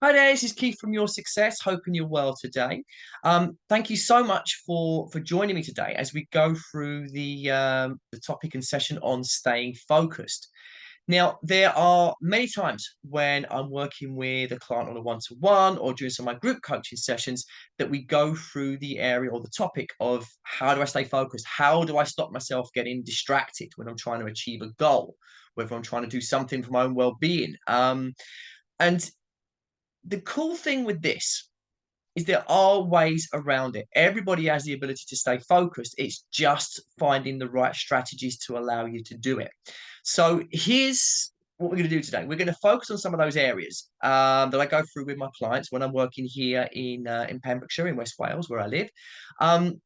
Hi there, this is Keith from Your Success. Hoping you're well today. Thank you so much for joining me today as we go through the topic and session on staying focused. Now, there are many times when I'm working with a client on a one-to-one or during some of my group coaching sessions that we go through the area or the topic of how do I stay focused? How do I stop myself getting distracted when I'm trying to achieve a goal, whether I'm trying to do something for my own well-being? And the cool thing with this is there are ways around it. Everybody has the ability to stay focused. It's just finding the right strategies to allow you to do it. So here's what we're going to do today. We're going to focus on some of those areas that I go through with my clients when I'm working here in Pembrokeshire, in West Wales, where I live, um,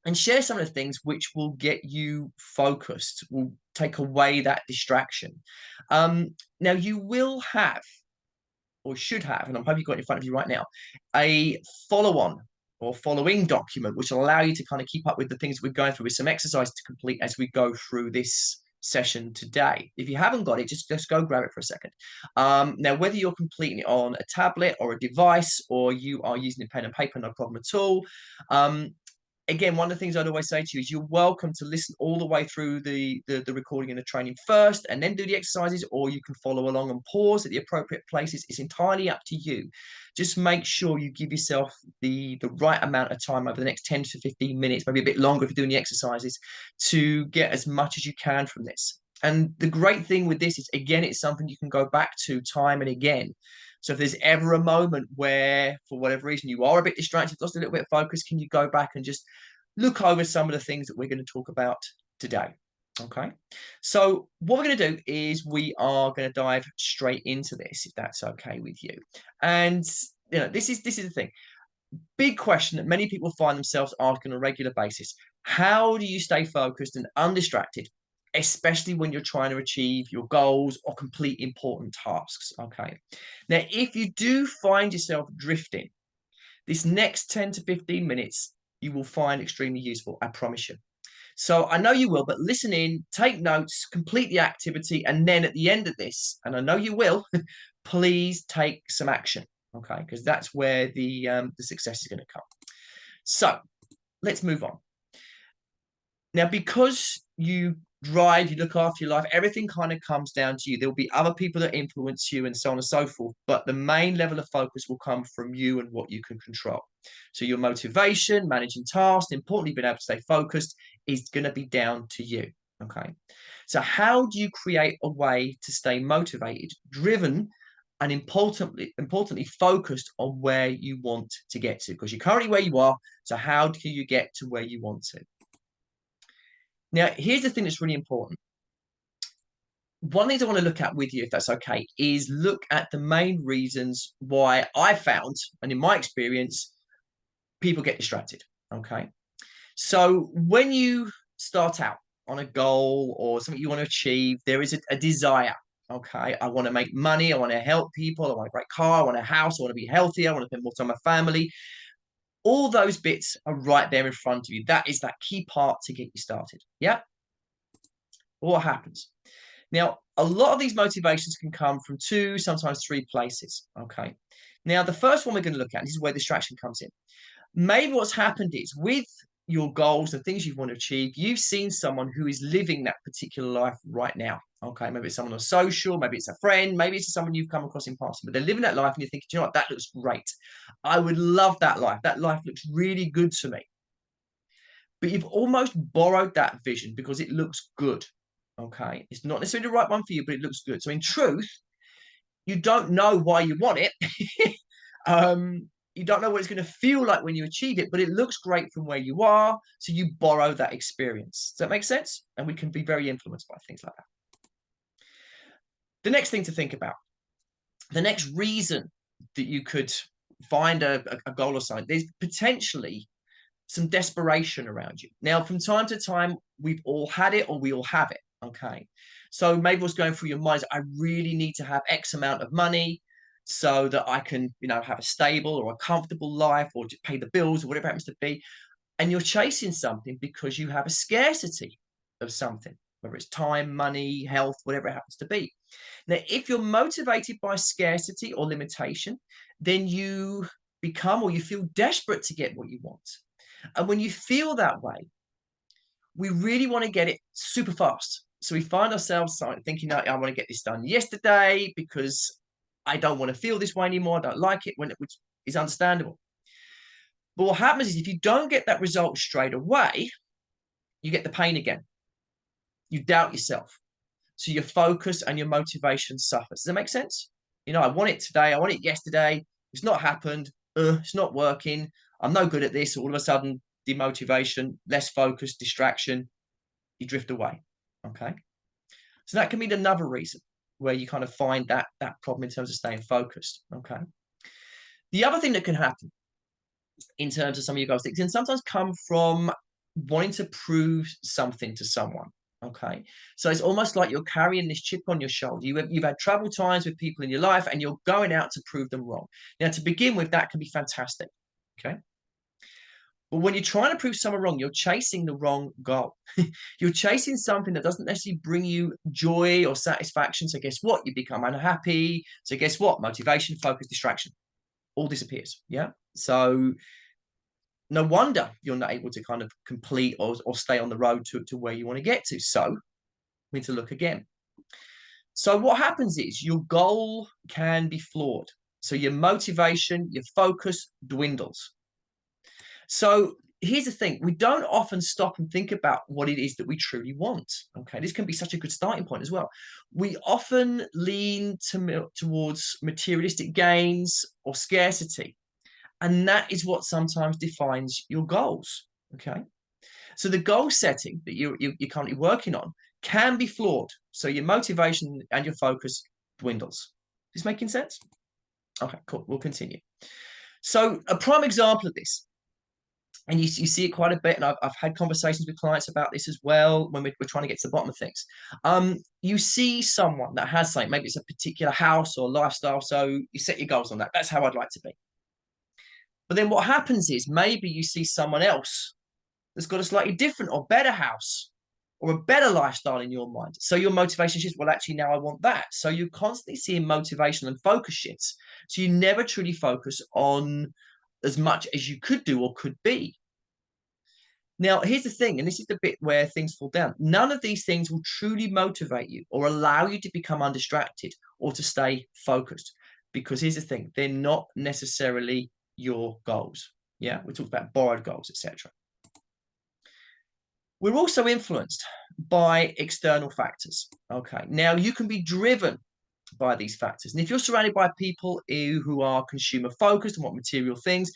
and share some of the things which will get you focused, will take away that distraction. Now, you will have or should have, and I'm hoping you've got it in front of you right now, a follow-on or following document, which will allow you to kind of keep up with the things that we're going through with some exercises to complete as we go through this session today. If you haven't got it, just go grab it for a second. Now, whether you're completing it on a tablet or a device, or you are using a pen and paper, no problem at all. Again, one of the things I'd always say to you is you're welcome to listen all the way through the recording and the training first and then do the exercises, or you can follow along and pause at the appropriate places. It's entirely up to you. Just make sure you give yourself the right amount of time over the next 10 to 15 minutes, maybe a bit longer if you're doing the exercises, to get as much as you can from this. And the great thing with this is, again, it's something you can go back to time and again. So if there's ever a moment where, for whatever reason, you are a bit distracted, lost a little bit of focus, can you go back and just look over some of the things that we're going to talk about today? Okay. So what we're going to do is we are going to dive straight into this, if that's okay with you. And this is the thing. Big question that many people find themselves asking on a regular basis. How do you stay focused and undistracted, especially when you're trying to achieve your goals or complete important tasks? Okay. Now, if you do find yourself drifting, this next 10 to 15 minutes, you will find extremely useful. I promise you. So I know you will, but listen in, take notes, complete the activity, and then at the end of this, and I know you will, please take some action. Okay, because that's where the success is going to come. So let's move on. Now, because you drive, you look after your life, everything kind of comes down to you. There will be other people that influence you and so on and so forth, but the main level of focus will come from you and what you can control. So your motivation, managing tasks, importantly, being able to stay focused is going to be down to you. Okay. So how do you create a way to stay motivated, driven, and importantly focused on where you want to get to? Because you're currently where you are. So how do you get to where you want to? Now, here's the thing that's really important. One of the things I want to look at with you, if that's okay, is look at the main reasons why I found, and in my experience, people get distracted. Okay. So when you start out on a goal or something you want to achieve, there is a desire. Okay. I want to make money. I want to help people. I want a great car. I want a house. I want to be healthy. I want to spend more time with my family. All those bits are right there in front of you. That is that key part to get you started. Yeah. What happens? Now, a lot of these motivations can come from two, sometimes three places. Okay. Now, the first one we're going to look at, this is where distraction comes in. Maybe what's happened is with your goals and things you want to achieve, you've seen someone who is living that particular life right now. Okay. Maybe it's someone on social, maybe it's a friend, maybe it's someone you've come across in passing, but they're living that life and you're thinking, you know what, that looks great. I would love that life. That life looks really good to me. But you've almost borrowed that vision because it looks good. Okay. It's not necessarily the right one for you, but it looks good. So in truth, you don't know why you want it. You don't know what it's going to feel like when you achieve it, but it looks great from where you are. So you borrow that experience. Does that make sense? And we can be very influenced by things like that. The next thing to think about, the next reason that you could find a goal or something, there's potentially some desperation around you. Now, from time to time, we've all had it or we all have it. Okay. So maybe what's going through your mind is I really need to have X amount of money so that I can, have a stable or a comfortable life or to pay the bills or whatever it happens to be. And you're chasing something because you have a scarcity of something. whether it's time, money, health, whatever it happens to be. Now, if you're motivated by scarcity or limitation, then you become or you feel desperate to get what you want. And when you feel that way, we really want to get it super fast. So we find ourselves thinking, I want to get this done yesterday because I don't want to feel this way anymore. I don't like it, which is understandable. But what happens is if you don't get that result straight away, you get the pain again. You doubt yourself. So your focus and your motivation suffers. Does that make sense? I want it today. I want it yesterday. It's not happened. It's not working. I'm no good at this. All of a sudden, demotivation, less focus, distraction, you drift away. Okay. So that can be another reason where you kind of find that problem in terms of staying focused. Okay. The other thing that can happen in terms of some of your goals, it can sometimes come from wanting to prove something to someone. Okay. So it's almost like you're carrying this chip on your shoulder. You've had trouble times with people in your life and you're going out to prove them wrong. Now, to begin with, that can be fantastic. Okay. But when you're trying to prove someone wrong, you're chasing the wrong goal. You're chasing something that doesn't necessarily bring you joy or satisfaction. So guess what? You become unhappy. So guess what? Motivation, focus, distraction, all disappears. Yeah. So no wonder you're not able to kind of complete or stay on the road to where you want to get to. So we need to look again. So what happens is your goal can be flawed. So your motivation, your focus dwindles. So here's the thing. We don't often stop and think about what it is that we truly want. Okay, this can be such a good starting point as well. We often lean towards materialistic gains or scarcity. And that is what sometimes defines your goals. Okay. So the goal setting that you're currently working on can be flawed. So your motivation and your focus dwindles. Is this making sense? Okay, cool. We'll continue. So a prime example of this, and you see it quite a bit, and I've had conversations with clients about this as well when we're trying to get to the bottom of things. You see someone that has something, maybe it's a particular house or lifestyle, so you set your goals on that. That's how I'd like to be. But then what happens is maybe you see someone else that's got a slightly different or better house or a better lifestyle in your mind. So your motivation shifts, well, actually, now I want that. So you're constantly seeing motivation and focus shifts. So you never truly focus on as much as you could do or could be. Now, here's the thing, and this is the bit where things fall down. None of these things will truly motivate you or allow you to become undistracted or to stay focused. Because here's the thing, they're not necessarily your goals. Yeah, we talked about borrowed goals, etc. We're also influenced by external factors. Okay, now you can be driven by these factors. And if you're surrounded by people who are consumer focused and want material things,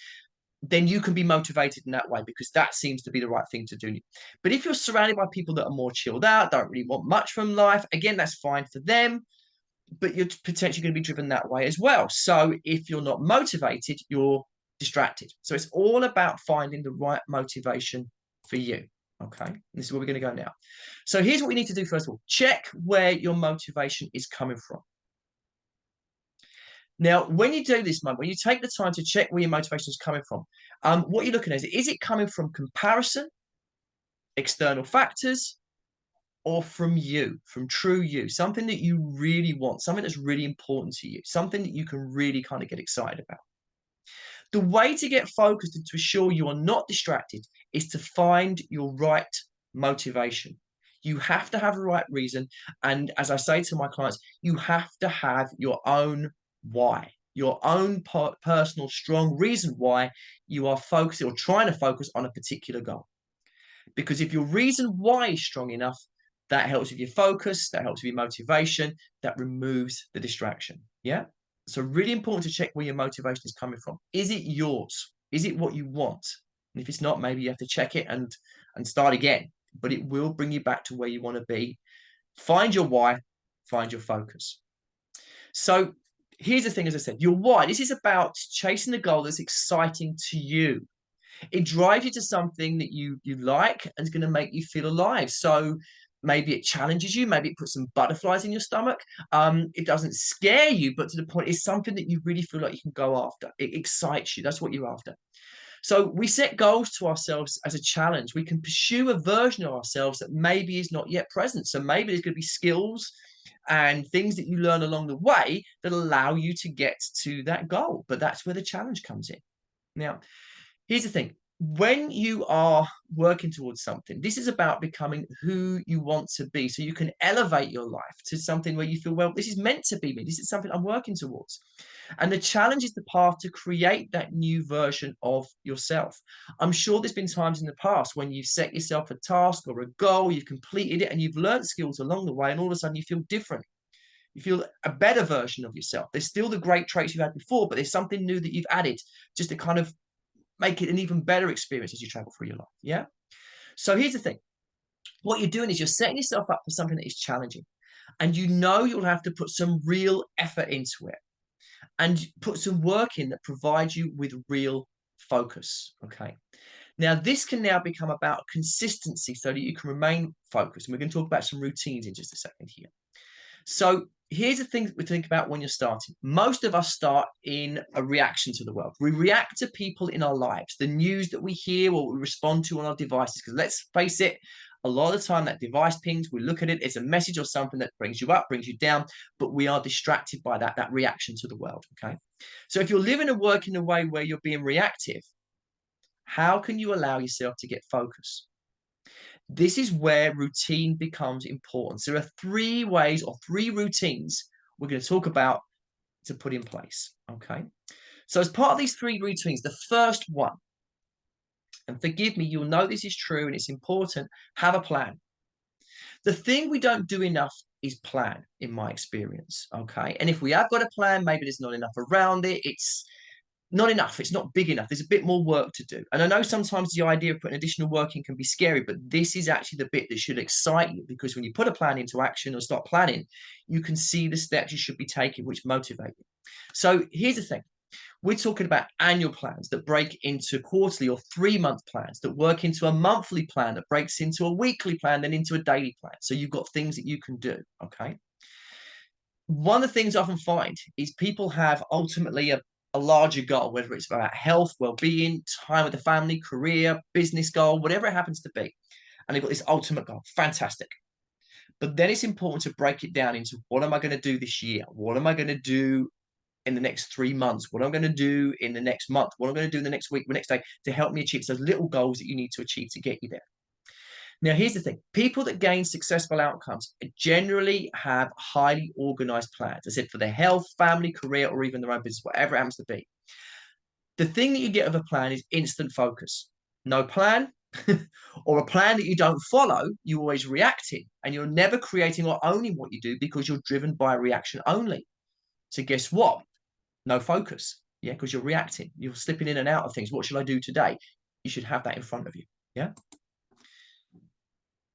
then you can be motivated in that way because that seems to be the right thing to do. But if you're surrounded by people that are more chilled out, don't really want much from life, again, that's fine for them, but you're potentially going to be driven that way as well. So if you're not motivated, you're distracted. So it's all about finding the right motivation for you. Okay, this is where we're going to go now. So here's what we need to do first of all. Check where your motivation is coming from. Now, when you do this, when you take the time to check where your motivation is coming from, what you're looking at is it coming from comparison, external factors, or from you, from true you, something that you really want, something that's really important to you, something that you can really kind of get excited about. The way to get focused and to assure you are not distracted is to find your right motivation. You have to have the right reason. And as I say to my clients, you have to have your own why, your own personal strong reason why you are focusing or trying to focus on a particular goal. Because if your reason why is strong enough, that helps with your focus, that helps with your motivation, that removes the distraction. Yeah. So really important to check where your motivation is coming from. Is it yours? Is it what you want? And if it's not, maybe you have to check it and start again. But it will bring you back to where you want to be. Find your why, find your focus. So here's the thing, as I said, your why. This is about chasing a goal that's exciting to you. It drives you to something that you like and is going to make you feel alive. So maybe it challenges you, maybe it puts some butterflies in your stomach. It doesn't scare you, but to the point, it's something that you really feel like you can go after. It excites you. That's what you're after. So we set goals to ourselves as a challenge. We can pursue a version of ourselves that maybe is not yet present. So maybe there's going to be skills and things that you learn along the way that allow you to get to that goal. But that's where the challenge comes in. Now, here's the thing. When you are working towards something, this is about becoming who you want to be. So you can elevate your life to something where you feel, well, this is meant to be me. This is something I'm working towards. And the challenge is the path to create that new version of yourself. I'm sure there's been times in the past when you've set yourself a task or a goal, you've completed it, and you've learned skills along the way, and all of a sudden you feel different. You feel a better version of yourself. There's still the great traits you had before, but there's something new that you've added just to kind of make it an even better experience as you travel through your life. Yeah. So here's the thing. What you're doing is you're setting yourself up for something that is challenging, and you know you'll have to put some real effort into it and put some work in that provides you with real focus. Okay. Now, this can now become about consistency so that you can remain focused. And we're going to talk about some routines in just a second here. So here's the thing we think about when you're starting. Most of us start in a reaction to the world. We react to people in our lives, the news that we hear or we respond to on our devices. Because let's face it, a lot of the time that device pings, we look at it, it's a message or something that brings you up, brings you down, but we are distracted by that reaction to the world, okay? So if you're living and working in a way where you're being reactive, how can you allow yourself to get focus? This is where routine becomes important. So there are three ways or three routines we're going to talk about to put in place. Okay. So as part of these three routines, the first one, and forgive me, you'll know this is true and it's important, have a plan. The thing we don't do enough is plan, in my experience. Okay. And if we have got a plan, maybe there's not enough around it. It's not enough. It's not big enough. There's a bit more work to do. And I know sometimes the idea of putting additional work in can be scary, but this is actually the bit that should excite you, because when you put a plan into action or start planning, you can see the steps you should be taking, which motivate you. So here's the thing. We're talking about annual plans that break into quarterly or 3-month plans that work into a monthly plan that breaks into a weekly plan, then into a daily plan. So you've got things that you can do. Okay. One of the things I often find is people have ultimately a larger goal, whether it's about health, well-being, time with the family, career, business goal, whatever it happens to be. And they've got this ultimate goal. Fantastic. But then it's important to break it down into, what am I going to do this year? What am I going to do in the next 3 months? What I'm going to do in the next month? What I'm going to do in the next week, the next day, to help me achieve those little goals that you need to achieve to get you there. Now, here's the thing. People that gain successful outcomes generally have highly organized plans. I said, for their health, family, career, or even their own business, whatever it happens to be. The thing that you get with a plan is instant focus. No plan, or a plan that you don't follow, you always reacting, and you're never creating or owning what you do because you're driven by reaction only. So guess what? No focus. Yeah, because you're reacting. You're slipping in and out of things. What should I do today? You should have that in front of you. Yeah.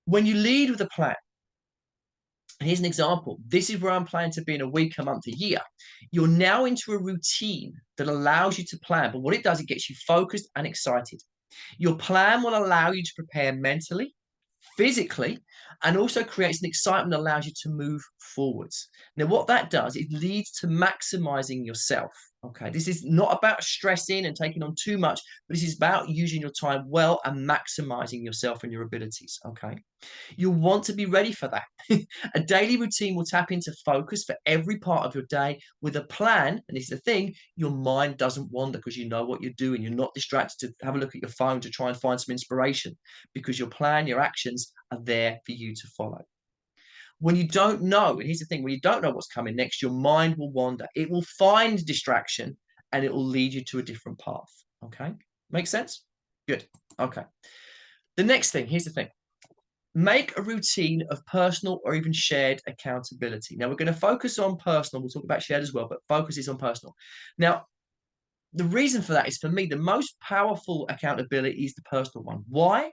When you lead with a plan, and here's an example. This is where I'm planning to be in a week, a month, a year. You're now into a routine that allows you to plan. But what it does, it gets you focused and excited. Your plan will allow you to prepare mentally, physically, and also creates an excitement that allows you to move forwards. Now, what that does, it leads to maximizing yourself. Okay, this is not about stressing and taking on too much, but this is about using your time well and maximizing yourself and your abilities. Okay, you'll want to be ready for that. A daily routine will tap into focus for every part of your day with a plan. And this is the thing, your mind doesn't wander because you know what you're doing. You're not distracted to have a look at your phone to try and find some inspiration, because your plan, your actions are there for you to follow. When you don't know, and here's the thing, when you don't know what's coming next, your mind will wander. It will find distraction and it will lead you to a different path. Okay. Make sense? Good. Okay. The next thing, here's the thing. Make a routine of personal or even shared accountability. Now, we're going to focus on personal. We'll talk about shared as well, but focus is on personal. Now, the reason for that is, for me, the most powerful accountability is the personal one. Why?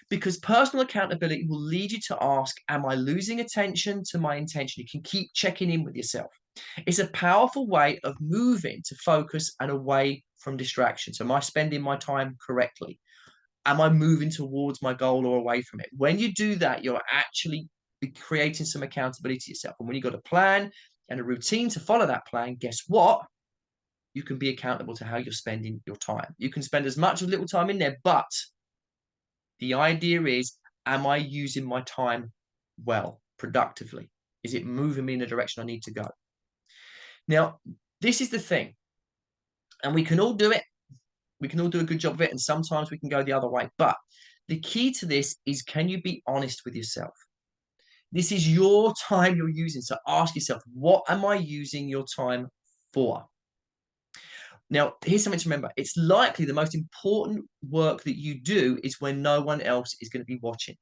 Because personal accountability will lead you to ask, am I losing attention to my intention? You can keep checking in with yourself. It's a powerful way of moving to focus and away from distraction. So am I spending my time correctly? Am I moving towards my goal or away from it? When you do that, you're actually creating some accountability to yourself. And when you've got a plan and a routine to follow that plan, guess what? you can be accountable to how you're spending your time. You can spend as much or little time in there, but the idea is, am I using my time well, productively? Is it moving me in the direction I need to go? Now, this is the thing, and we can all do it. We can all do a good job of it, and sometimes we can go the other way. But the key to this is, can you be honest with yourself? This is your time you're using. So ask yourself, what am I using your time for? Now, here's something to remember. It's likely the most important work that you do is when no one else is going to be watching.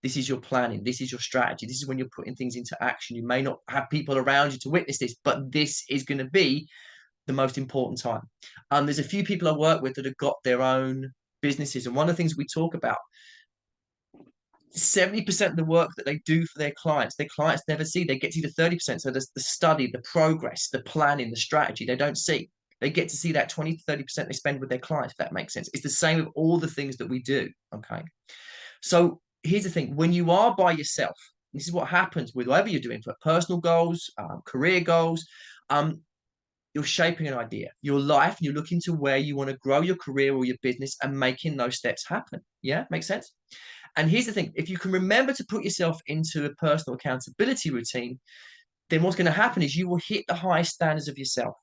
This is your planning. This is your strategy. This is when you're putting things into action. You may not have people around you to witness this, but this is going to be the most important time. There's a few people I work with that have got their own businesses. And one of the things we talk about, 70% of the work that they do for their clients never see. They get to see the 30%. So there's the study, the progress, the planning, the strategy, they don't see. They get to see that 20 to 30% they spend with their clients, if that makes sense. It's the same with all the things that we do. Okay. So here's the thing. When you are by yourself, this is what happens with whatever you're doing for personal goals, career goals. You're shaping an idea, your life, and you're looking to where you want to grow your career or your business and making those steps happen. Yeah, makes sense? And here's the thing, if you can remember to put yourself into a personal accountability routine, then what's going to happen is you will hit the highest standards of yourself.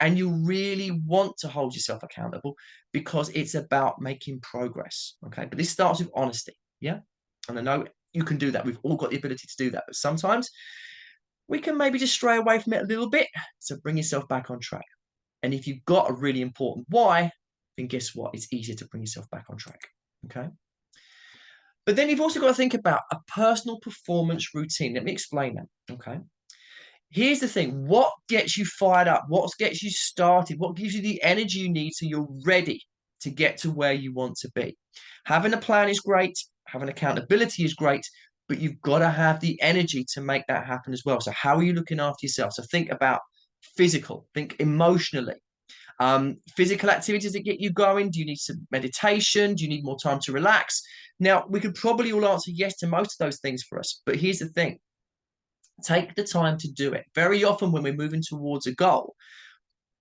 And you really want to hold yourself accountable because it's about making progress. Okay. But this starts with honesty. Yeah. And I know you can do that. We've all got the ability to do that. But sometimes we can maybe just stray away from it a little bit. So bring yourself back on track. And if you've got a really important why, then guess what? It's easier to bring yourself back on track. Okay. But then you've also got to think about a personal performance routine. Let me explain that. Okay. Here's the thing. What gets you fired up? What gets you started? What gives you the energy you need so you're ready to get to where you want to be? Having a plan is great. Having accountability is great. But you've got to have the energy to make that happen as well. So how are you looking after yourself? So think about physical, think emotionally. Physical activities that get you going. Do you need some meditation? Do you need more time to relax? Now, we could probably all answer yes to most of those things for us. But here's the thing. Take the time to do it. Very often when we're moving towards a goal,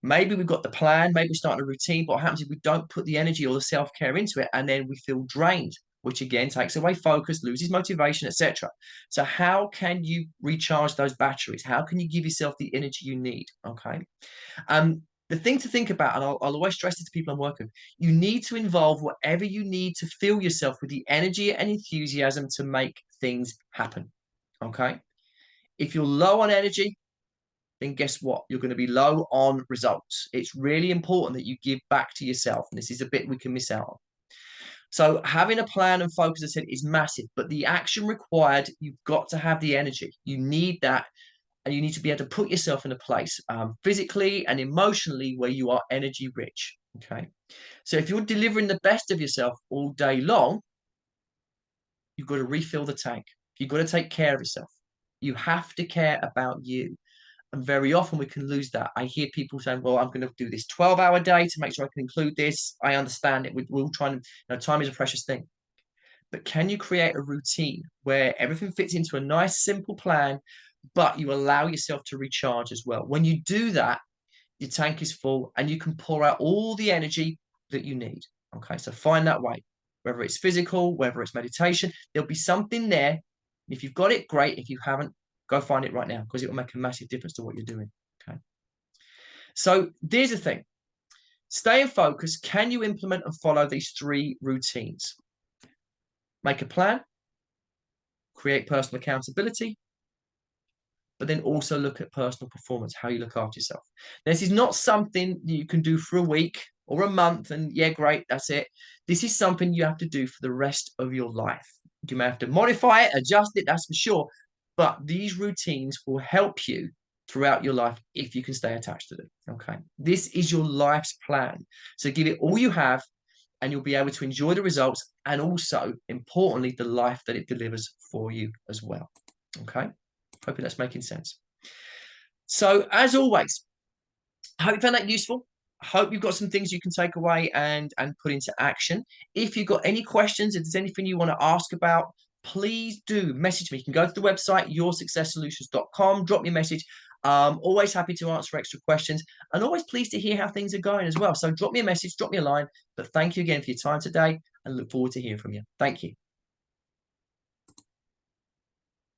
maybe we've got the plan, maybe we're starting a routine, but what happens if we don't put the energy or the self-care into it, and then we feel drained, which again takes away focus, loses motivation, etc. So how can you recharge those batteries? How can you give yourself the energy you need? Okay. The thing to think about, and I'll always stress this to people I'm working with, you need to involve whatever you need to fill yourself with the energy and enthusiasm to make things happen. Okay. If you're low on energy, then guess what? You're going to be low on results. It's really important that you give back to yourself. And this is a bit we can miss out on. So having a plan and focus, as I said, is massive. But the action required, you've got to have the energy. You need that. And you need to be able to put yourself in a place physically and emotionally where you are energy rich. Okay. So if you're delivering the best of yourself all day long, you've got to refill the tank. You've got to take care of yourself. You have to care about you. And very often we can lose that. I hear people saying, well, I'm going to do this 12-hour day to make sure I can include this. I understand it. We're all trying to, time is a precious thing. But can you create a routine where everything fits into a nice, simple plan, but you allow yourself to recharge as well? When you do that, your tank is full and you can pour out all the energy that you need. Okay, so find that way, whether it's physical, whether it's meditation, there'll be something there. If you've got it, great. If you haven't, go find it right now because it will make a massive difference to what you're doing. Okay. So there's the thing. Staying focused, can you implement and follow these 3 routines? Make a plan, create personal accountability, but then also look at personal performance, how you look after yourself. This is not something that you can do for a week or a month and yeah, great, that's it. This is something you have to do for the rest of your life. You may have to modify it, adjust it, that's for sure. But these routines will help you throughout your life if you can stay attached to them. Okay. This is your life's plan. So give it all you have and you'll be able to enjoy the results and also, importantly, the life that it delivers for you as well. Okay. Hoping that's making sense. So as always, I hope you found that useful. I hope you've got some things you can take away and put into action. If you've got any questions, if there's anything you want to ask about, please do message me. You can go to the website, yoursuccesssolutions.com, drop me a message. Always happy to answer extra questions and always pleased to hear how things are going as well. So drop me a message, drop me a line. But thank you again for your time today and look forward to hearing from you. Thank you.